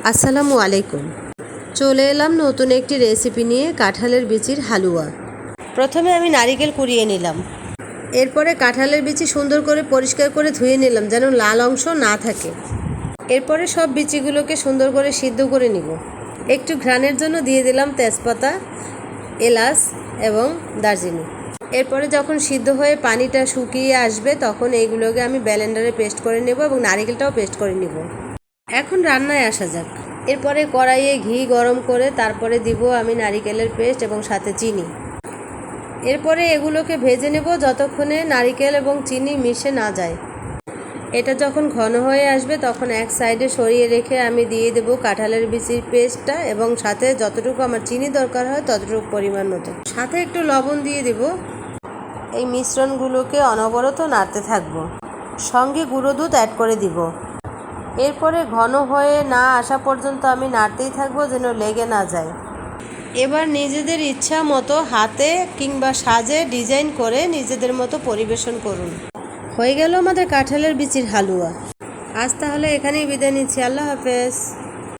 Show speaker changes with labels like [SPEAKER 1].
[SPEAKER 1] আসসালামু আলাইকুম। চলে এলাম নতুন একটি রেসিপি নিয়ে, কাঁঠালের বিচির হালুয়া। প্রথমে আমি নারিকেল কুড়িয়ে নিলাম। এরপরে কাঁঠালের বিচি সুন্দর করে পরিষ্কার করে ধুয়ে নিলাম, যেন লাল অংশ না থাকে। এরপরে সব বিচিগুলোকে সুন্দর করে সিদ্ধ করে নিব। একটু ঘ্রাণের জন্য দিয়ে দিলাম তেজপাতা, এলাচ এবং দারচিনি। এরপরে যখন সিদ্ধ হয়ে পানিটা শুকিয়ে আসবে, তখন এইগুলোকে আমি ব্লেন্ডারে পেস্ট করে নেব এবং নারিকেলটাও পেস্ট করে নিব। এখন রান্নায় আসা যাক। এরপরে কড়াইয়ে ঘি গরম করে তারপরে দিব আমি নারিকেলের পেস্ট এবং সাথে চিনি। এরপরে এগুলোকে ভেজে নেব যতক্ষণে নারিকেল এবং চিনি মিশে না যায়। এটা যখন ঘন হয়ে আসবে তখন এক সাইডে সরিয়ে রেখে আমি দিয়ে দেব কাঁঠালের বিচির পেস্টটা এবং সাথে যতটুকু আমার চিনি দরকার হয় ততটুকু পরিমাণ মতো, সাথে একটু লবণ দিয়ে দেব। এই মিশ্রণগুলোকে অনবরত নাড়তে থাকবো। সঙ্গে গুঁড়ো দুধ অ্যাড করে দিব। এরপরে ঘন হয়ে না আসা পর্যন্ত আমি নাড়তেই থাকবো, যেন লেগে না যায়। এবার নিজেদের ইচ্ছা মতো হাতে কিংবা সাজে ডিজাইন করে নিজেদের মতো পরিবেশন করুন। হয়ে গেল আমাদের কাঁঠালের বিচির হালুয়া। আজ তাহলে এখানেই বিদায় নিচ্ছি। আল্লাহ হাফেজ।